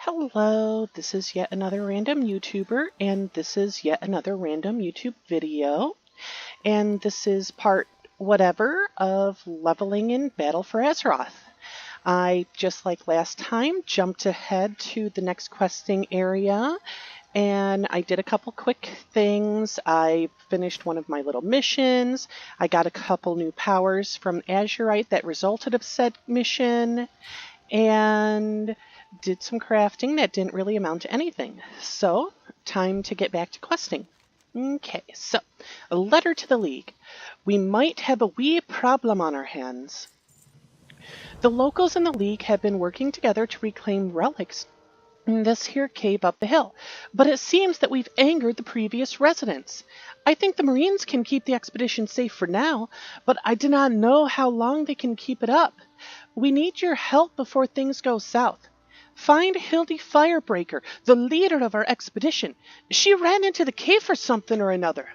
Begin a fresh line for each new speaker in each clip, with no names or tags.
Hello, this is yet another random YouTuber, and this is yet another random YouTube video. And this is part whatever of leveling in Battle for Azeroth. I, just like last time, jumped ahead to the next questing area, and I did a couple quick things. I finished one of my little missions. I got a couple new powers from Azurite that resulted of said mission, and did some crafting that didn't really amount to anything. So, time to get back to questing. Okay, so, a letter to the League. We might have a wee problem on our hands. The locals in the League have been working together to reclaim relics in this here cave up the hill, but it seems that we've angered the previous residents. I think the Marines can keep the expedition safe for now, but I do not know how long they can keep it up. We need your help before things go south. Find Hildy Firebreaker, the leader of our expedition. She ran into the cave for something or another.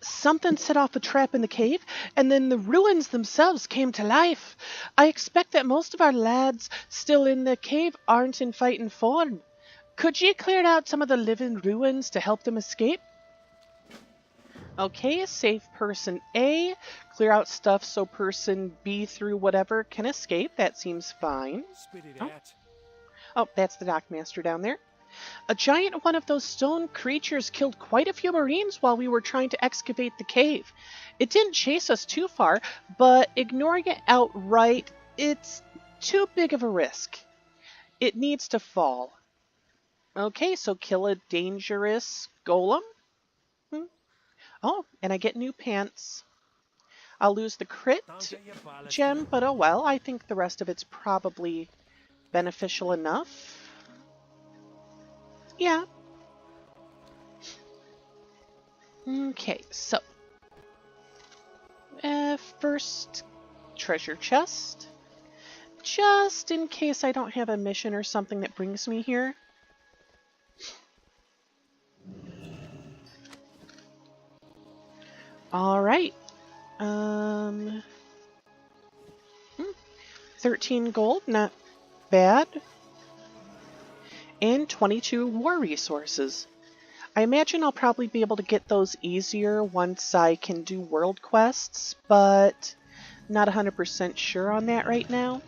Something set off a trap in the cave, and then the ruins themselves came to life. I expect that most of our lads still in the cave aren't in fighting form. Could you clear out some of the living ruins to help them escape? Okay, save person A. Clear out stuff so person B through whatever can escape. That seems fine. Oh, that's the dockmaster down there. A giant one of those stone creatures killed quite a few Marines while we were trying to excavate the cave. It didn't chase us too far, but ignoring it outright, it's too big of a risk. It needs to fall. Okay, so kill a dangerous golem. Oh, and I get new pants. I'll lose the crit gem, but oh well. I think the rest of it's probably beneficial enough. Yeah. Okay, so first treasure chest, just in case I don't have a mission or something that brings me here. All right. 13 gold, not bad. And 22 war resources. I imagine I'll probably be able to get those easier once I can do world quests, but not 100% sure on that right now.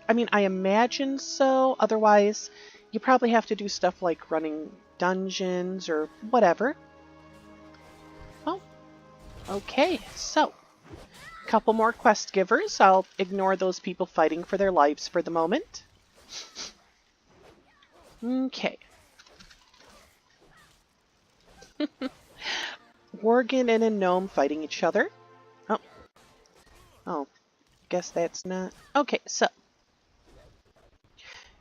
I mean, I imagine so. Otherwise, you probably have to do stuff like running dungeons or whatever. Oh, okay, so a couple more quest givers. I'll ignore those people fighting for their lives for the moment. Okay. Worgen and a gnome fighting each other. Oh, guess that's not... Okay, so.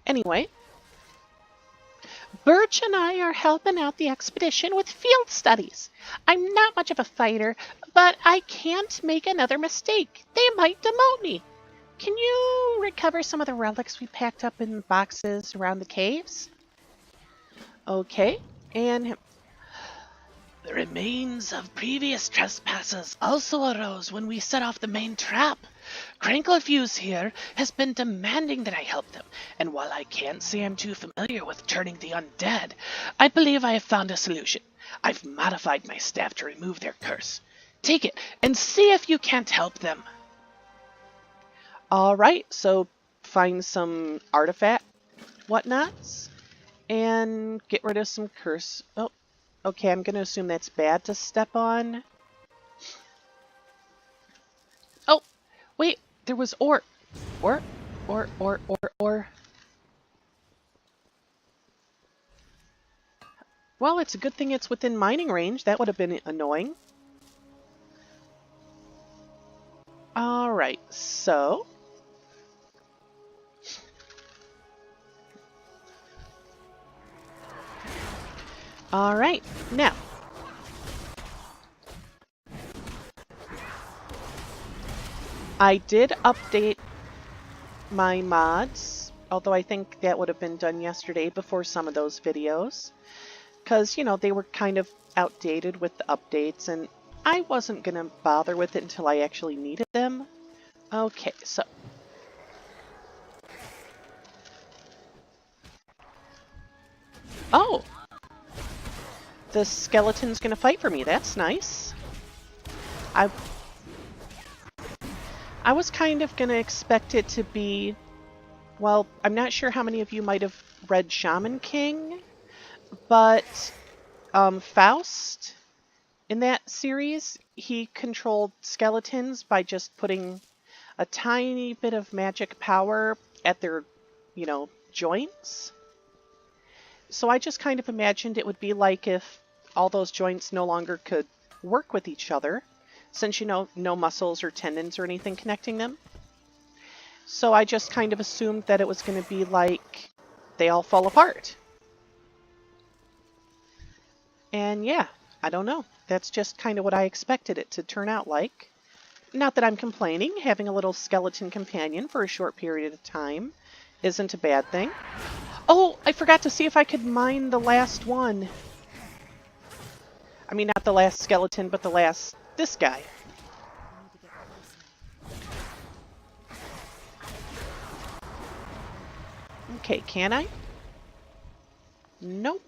Anyway. Birch and I are helping out the expedition with field studies. I'm not much of a fighter, but I can't make another mistake. They might demote me. Can you recover some of the relics we packed up in boxes around the caves? Okay, and the remains of previous trespassers also arose when we set off the main trap. Cranklefuse here has been demanding that I help them, and while I can't say I'm too familiar with turning the undead, I believe I have found a solution. I've modified my staff to remove their curse. Take it and see if you can't help them. Alright, so find some artifact whatnots and get rid of some curse. Oh, okay, I'm going to assume that's bad to step on. Oh, wait, there was ore. Ore. Well, it's a good thing it's within mining range. That would have been annoying. Alright, so... Alright, now. I did update my mods, although I think that would have been done yesterday before some of those videos. Because, you know, they were kind of outdated with the updates, and I wasn't going to bother with it until I actually needed them. Okay, so Oh! The skeleton's gonna fight for me. That's nice. I was kind of gonna expect it to be... Well, I'm not sure how many of you might have read Shaman King, but Faust, in that series, he controlled skeletons by just putting a tiny bit of magic power at their, joints. So I just kind of imagined it would be like if all those joints no longer could work with each other, since, no muscles or tendons or anything connecting them. So I just kind of assumed that it was going to be like they all fall apart. And yeah, I don't know. That's just kind of what I expected it to turn out like. Not that I'm complaining. Having a little skeleton companion for a short period of time isn't a bad thing. Oh, I forgot to see if I could mine the last one. I mean, not the last skeleton, but this guy. Okay, can I? Nope.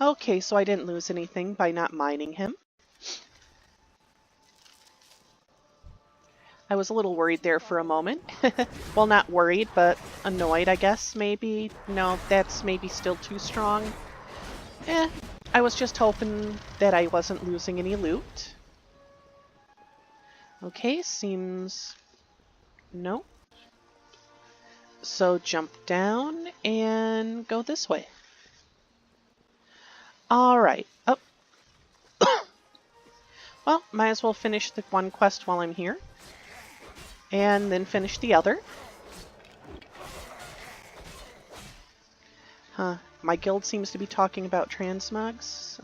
Okay, so I didn't lose anything by not mining him. I was a little worried there for a moment. Well, not worried, but annoyed, I guess, maybe. No, that's maybe still too strong. I was just hoping that I wasn't losing any loot. Okay, seems... No. So jump down and go this way. Alright. Oh. Well, might as well finish the one quest while I'm here. And then finish the other. Huh. My guild seems to be talking about transmogs.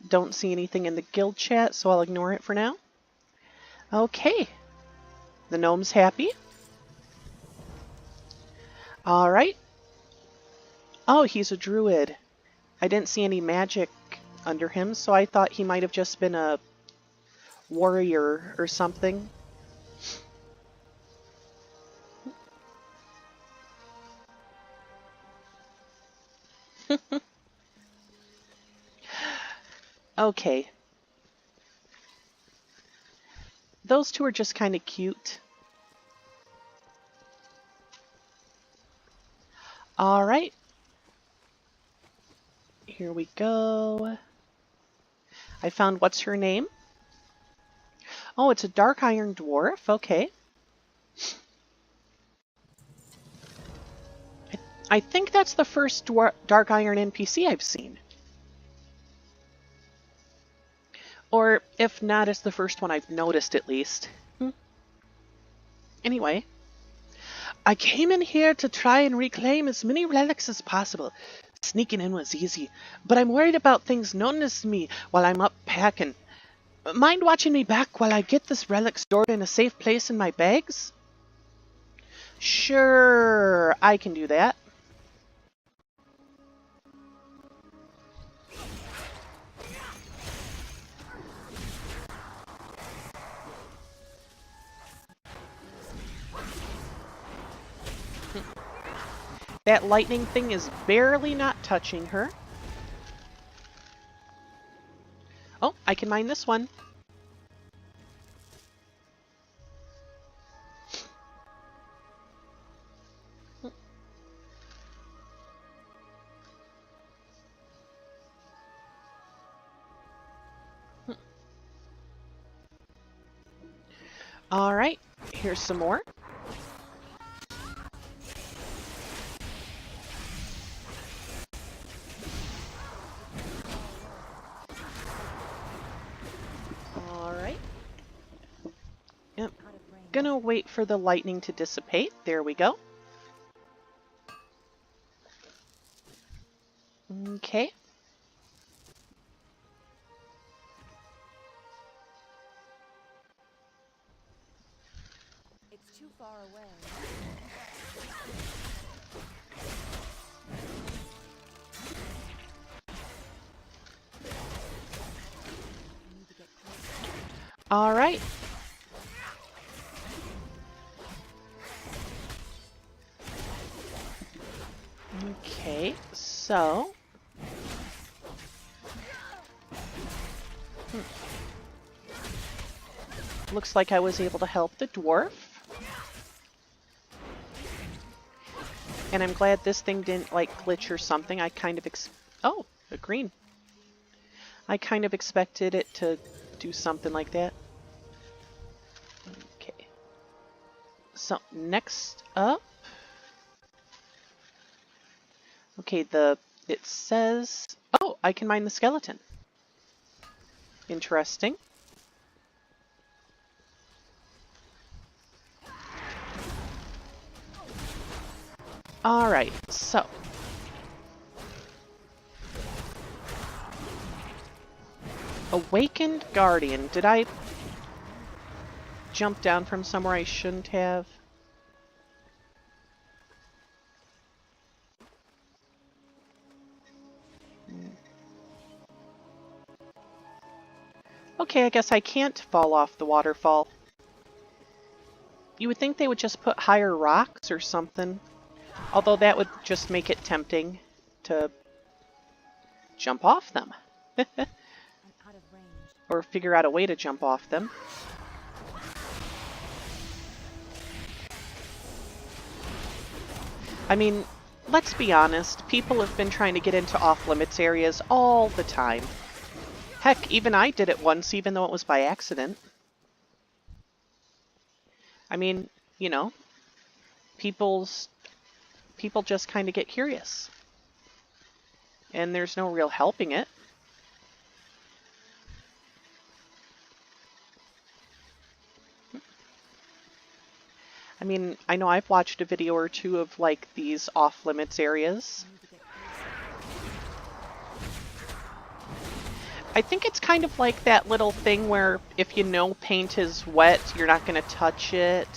Don't see anything in the guild chat, so I'll ignore it for now. Okay. The gnome's happy. Alright. Oh, he's a druid. I didn't see any magic under him, so I thought he might have just been a warrior or something. Okay. Those two are just kind of cute. Alright. Here we go. I found what's her name? Oh, it's a dark iron dwarf. Okay. I think that's the first dark iron NPC I've seen. Or if not, it's the first one I've noticed at least. Anyway. I came in here to try and reclaim as many relics as possible. Sneaking in was easy, but I'm worried about things noticing me while I'm up packing. Mind watching me back while I get this relic stored in a safe place in my bags? Sure, I can do that. That lightning thing is barely not touching her. Oh, I can mine this one. Alright, here's some more. Alright. Yep. Gonna wait for the lightning to dissipate. There we go. Okay.
It's too far away.
All right. So... Looks like I was able to help the dwarf. And I'm glad this thing didn't, like, glitch or something. I kind of oh, a green. I kind of expected it to do something like that. Okay. So, next up... Okay, it says... Oh, I can mine the skeleton. Interesting. Alright, so... Awakened Guardian. Did I jump down from somewhere I shouldn't have? Okay, I guess I can't fall off the waterfall. You would think they would just put higher rocks or something. Although that would just make it tempting to jump off them. Or figure out a way to jump off them. I mean, let's be honest, people have been trying to get into off-limits areas all the time. Heck, even I did it once, even though it was by accident. I mean, you know, people just kind of get curious. And there's no real helping it. I mean, I know I've watched a video or two of, like, these off-limits areas. I think it's kind of like that little thing where if you know paint is wet, you're not going to touch it.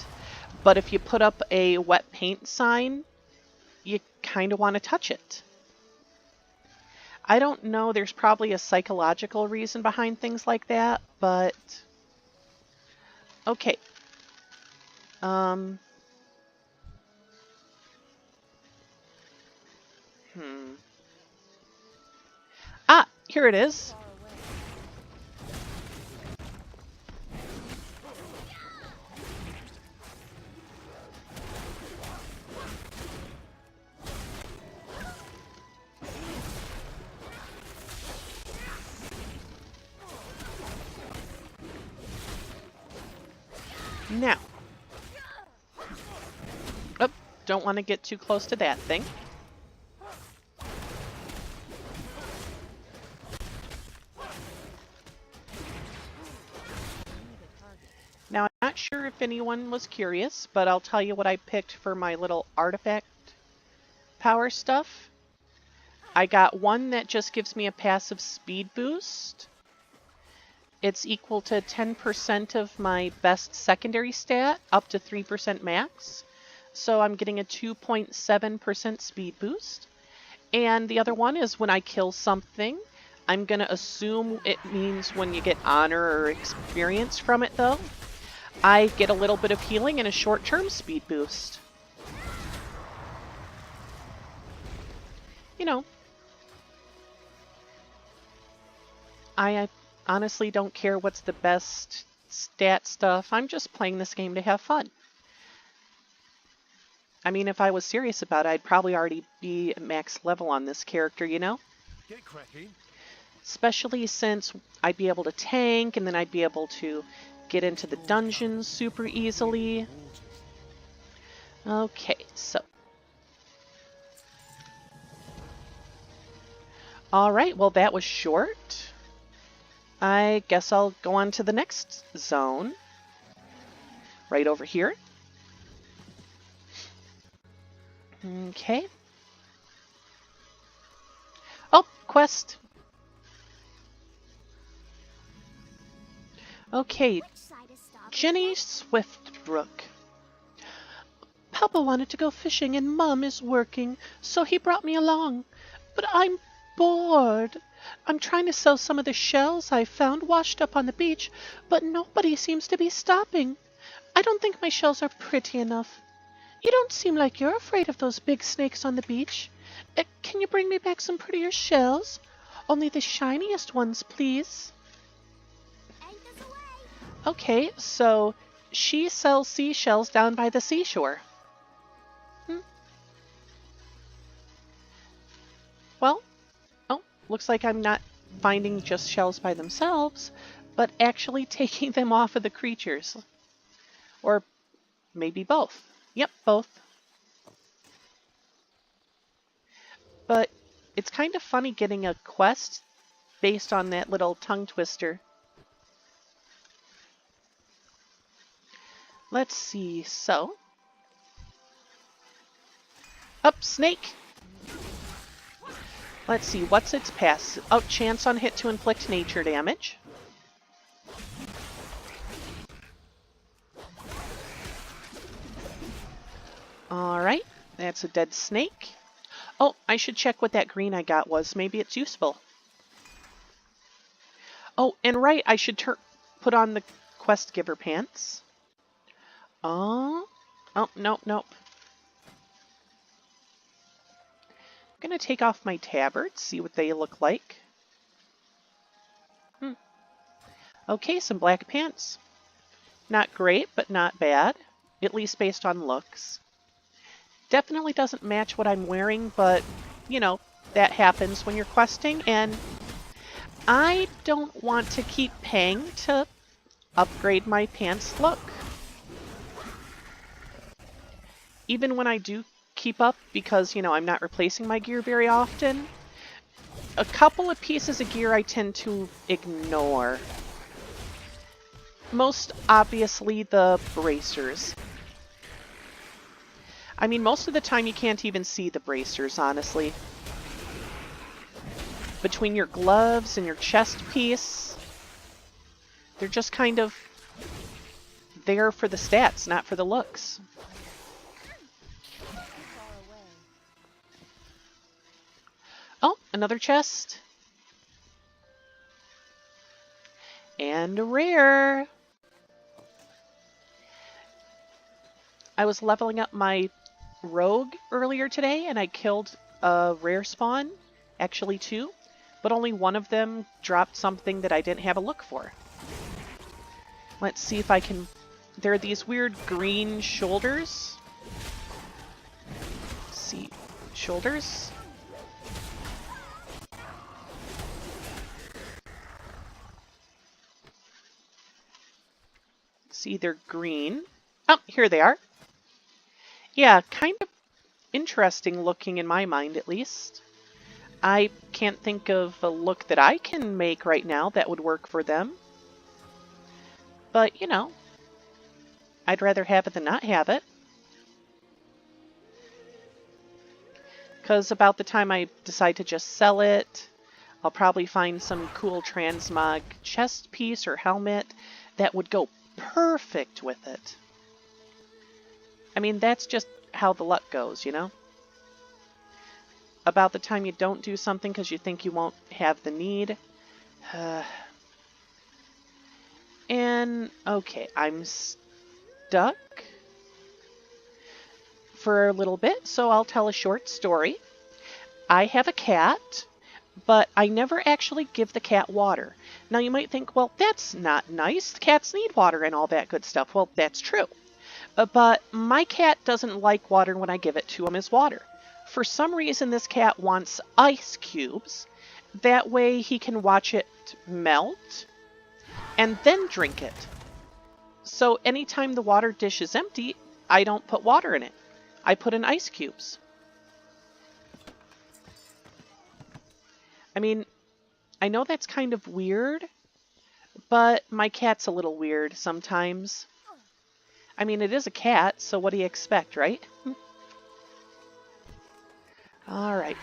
But if you put up a wet paint sign, you kind of want to touch it. I don't know, there's probably a psychological reason behind things like that, but... Okay. Ah, here it is. Now. Oh, don't want to get too close to that thing. Now, I'm not sure if anyone was curious, but I'll tell you what I picked for my little artifact power stuff. I got one that just gives me a passive speed boost. It's equal to 10% of my best secondary stat, up to 3% max. So I'm getting a 2.7% speed boost. And the other one is when I kill something, I'm going to assume it means when you get honor or experience from it, though. I get a little bit of healing and a short-term speed boost. You know, I honestly don't care what's the best stat stuff. I'm just playing this game to have fun. I mean, if I was serious about it, I'd probably already be at max level on this character, you know?
Get cracking.
Especially since I'd be able to tank, and then I'd be able to get into the dungeons super easily. Okay, so. Alright, well that was short. I guess I'll go on to the next zone. Right over here. Okay. Oh, quest. Okay, Jenny Swiftbrook. Papa wanted to go fishing and Mum is working, so he brought me along. But I'm bored. I'm trying to sell some of the shells I found washed up on the beach, but nobody seems to be stopping. I don't think my shells are pretty enough. You don't seem like you're afraid of those big snakes on the beach. Can you bring me back some prettier shells? Only the shiniest ones, please. Okay, so she sells seashells down by the seashore. Well, oh, looks like I'm not finding just shells by themselves, but actually taking them off of the creatures. Or maybe both. Yep, both. But it's kind of funny getting a quest based on that little tongue twister. Let's see, so. Up, snake! Let's see, what's its pass? Oh, chance on hit to inflict nature damage. Alright, that's a dead snake. Oh, I should check what that green I got was. Maybe it's useful. Oh, and right, I should put on the quest giver pants. Oh, nope, nope. I'm going to take off my tabards, see what they look like. Okay, some black pants. Not great, but not bad, at least based on looks. Definitely doesn't match what I'm wearing, but, you know, that happens when you're questing, and I don't want to keep paying to upgrade my pants look. Even when I do keep up, because, you know, I'm not replacing my gear very often, a couple of pieces of gear I tend to ignore. Most obviously the bracers. I mean, most of the time you can't even see the bracers, honestly. Between your gloves and your chest piece, they're just kind of there for the stats, not for the looks. Oh, another chest. And a rare. I was leveling up my rogue earlier today, and I killed a rare spawn, actually two, but only one of them dropped something that I didn't have a look for. Let's see if I can... There are these weird green shoulders. Let's see, shoulders? See, they're green. Oh, here they are. Yeah, kind of interesting looking in my mind, at least. I can't think of a look that I can make right now that would work for them. But, you know, I'd rather have it than not have it. Because about the time I decide to just sell it, I'll probably find some cool transmog chest piece or helmet that would go perfect with it. I mean, that's just how the luck goes, you know? About the time you don't do something because you think you won't have the need. And, okay, I'm stuck for a little bit, so I'll tell a short story. I have a cat, but I never actually give the cat water. Now you might think, well, that's not nice. Cats need water and all that good stuff. Well, that's true. But my cat doesn't like water when I give it to him as water. For some reason, this cat wants ice cubes. That way he can watch it melt and then drink it. So anytime the water dish is empty, I don't put water in it. I put in ice cubes. I mean, I know that's kind of weird, but my cat's a little weird sometimes. I mean, it is a cat, so what do you expect, right? All right.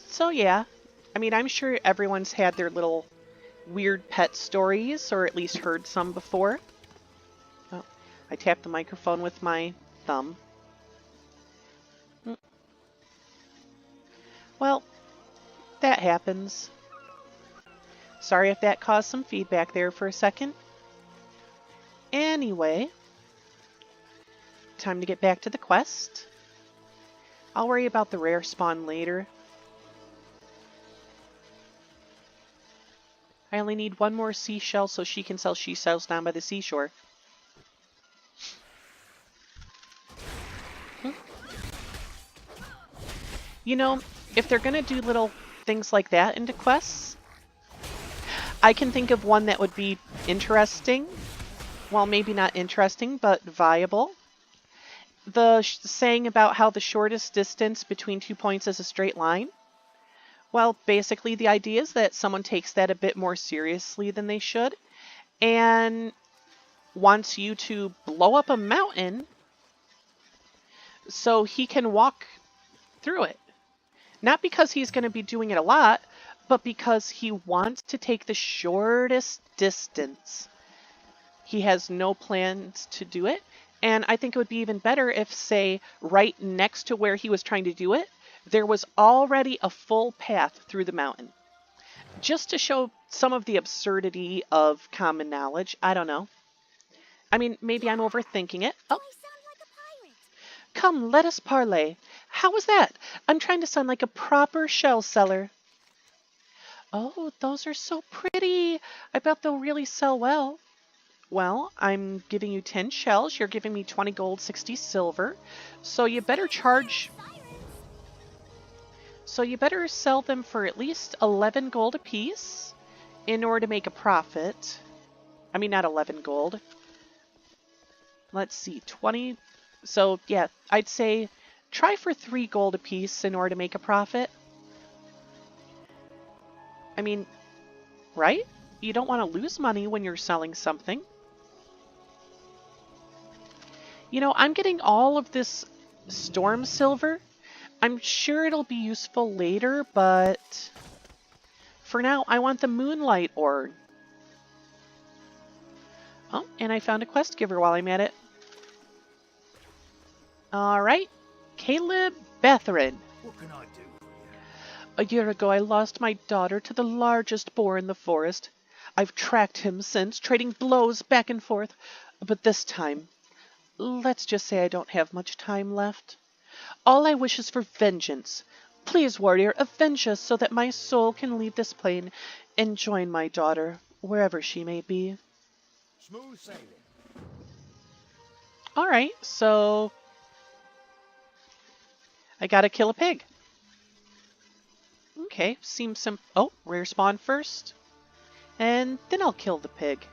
So yeah, I mean, I'm sure everyone's had their little weird pet stories, or at least heard some before. Oh, I tapped the microphone with my thumb. Well, that happens. Sorry if that caused some feedback there for a second. Anyway, time to get back to the quest. I'll worry about the rare spawn later. I only need one more seashell so she can sell seashells down by the seashore. You know, if they're going to do little things like that into quests, I can think of one that would be interesting. Well, maybe not interesting, but viable. The saying about how the shortest distance between 2 points is a straight line. Well, basically the idea is that someone takes that a bit more seriously than they should and wants you to blow up a mountain so he can walk through it. Not because he's going to be doing it a lot, but because he wants to take the shortest distance. He has no plans to do it, and I think it would be even better if, say, right next to where he was trying to do it, there was already a full path through the mountain. Just to show some of the absurdity of common knowledge. I don't know. I mean, maybe I'm overthinking it. Oh. Come, let us parley. How was that? I'm trying to sound like a proper shell seller. Oh, those are so pretty. I bet they'll really sell well. Well, I'm giving you 10 shells. You're giving me 20 gold, 60 silver. So you better charge... So you better sell them for at least 11 gold apiece in order to make a profit. I mean, not 11 gold. Let's see, 20... So, yeah, I'd say try for 3 gold apiece in order to make a profit. I mean, right? You don't want to lose money when you're selling something. You know, I'm getting all of this storm silver. I'm sure it'll be useful later, but for now, I want the moonlight ore. Oh, and I found a quest giver while I'm at it. Alright, Caleb Betherin.
What can I do for you?
A year ago, I lost my daughter to the largest boar in the forest. I've tracked him since, trading blows back and forth. But this time, let's just say I don't have much time left. All I wish is for vengeance. Please, warrior, avenge us so that my soul can leave this plane and join my daughter, wherever she may be.
Smooth sailing.
Alright, so... I gotta kill a pig. Okay, seems simple. Oh, rare spawn first. And then I'll kill the pig.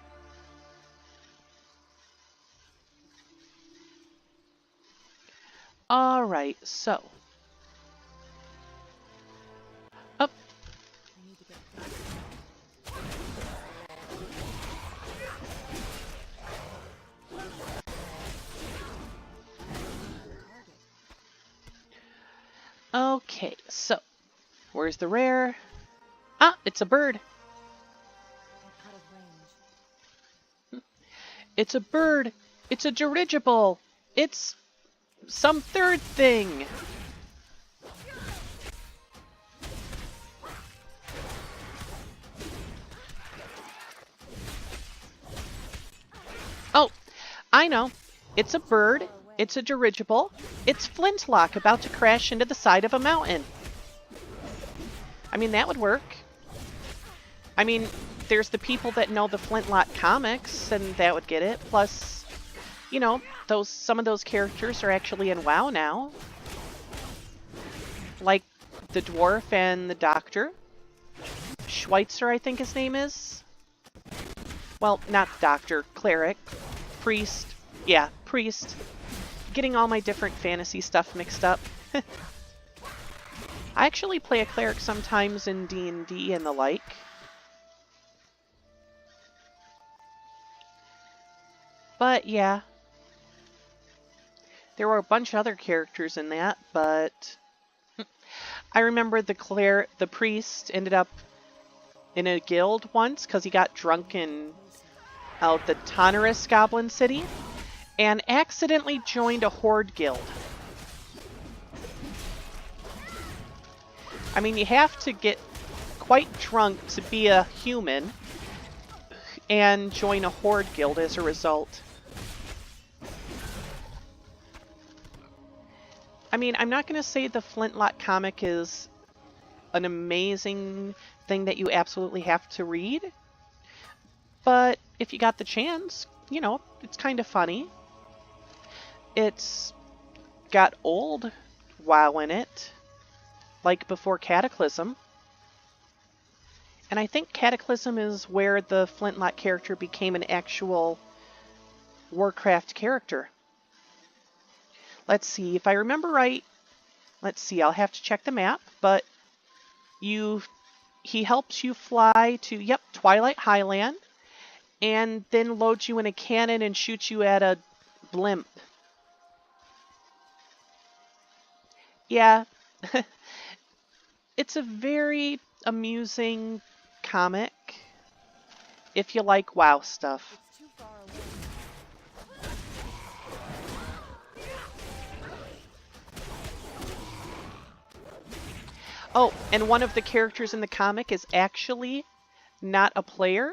Alright, so. Up. Okay, so. Where's the rare? Ah, it's a bird. It's a bird. It's a dirigible. It's some third thing. Oh, I know. It's a bird. It's a dirigible. It's Flintlock about to crash into the side of a mountain. I mean, that would work. I mean, there's the people that know the Flintlock comics, and that would get it. Plus, you know, some of those characters are actually in WoW now. Like the dwarf and the doctor. Schweitzer, I think his name is. Well, not doctor, cleric, priest. Yeah, priest. Getting all my different fantasy stuff mixed up. I actually play a cleric sometimes in D&D and the like. But yeah. There were a bunch of other characters in that, but I remember the priest ended up in a guild once because he got drunk in the Tonorus Goblin City and accidentally joined a horde guild. I mean, you have to get quite drunk to be a human and join a horde guild as a result. I mean, I'm not going to say the Flintlock comic is an amazing thing that you absolutely have to read, but if you got the chance, you know, it's kind of funny. It's got old WoW in it, like before Cataclysm. And I think Cataclysm is where the Flintlock character became an actual Warcraft character. Let's see, if I remember right, let's see, I'll have to check the map, but he helps you fly to, yep, Twilight Highland, and then loads you in a cannon and shoots you at a blimp. Yeah, it's a very amusing comic if you like WoW stuff.
It's too far away.
Oh, and one of the characters in the comic is actually not a player,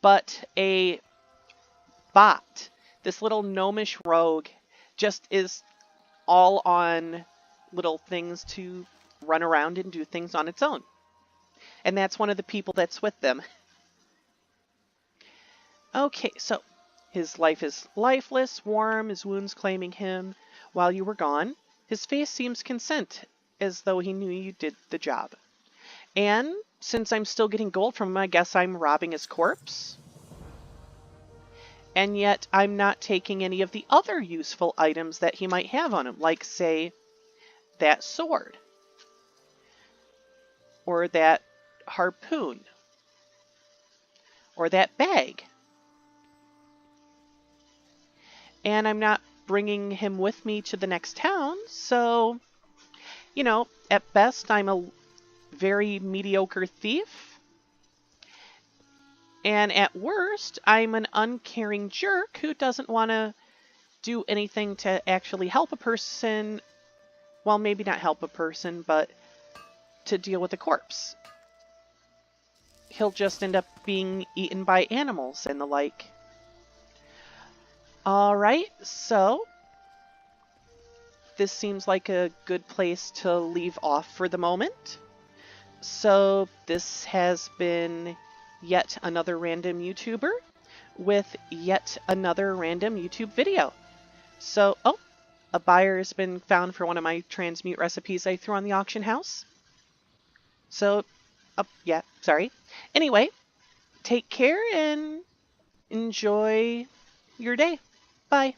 but a bot. This little gnomish rogue just is all on little things to run around and do things on its own. And that's one of the people that's with them. Okay, so his life is lifeless, warm, his wounds claiming him while you were gone. His face seems content, as though he knew you did the job. And since I'm still getting gold from him, I guess I'm robbing his corpse. And yet I'm not taking any of the other useful items that he might have on him, like, say, that sword. Or that harpoon. Or that bag. And I'm not bringing him with me to the next town, so, you know, at best I'm a very mediocre thief. And at worst, I'm an uncaring jerk who doesn't want to do anything to actually help a person. Well, maybe not help a person, but to deal with a corpse. He'll just end up being eaten by animals and the like. Alright, so this seems like a good place to leave off for the moment. So this has been yet another random YouTuber with yet another random YouTube video. So, oh, a buyer has been found for one of my transmute recipes I threw on the auction house. So, yeah, sorry. Anyway, take care and enjoy your day. Bye.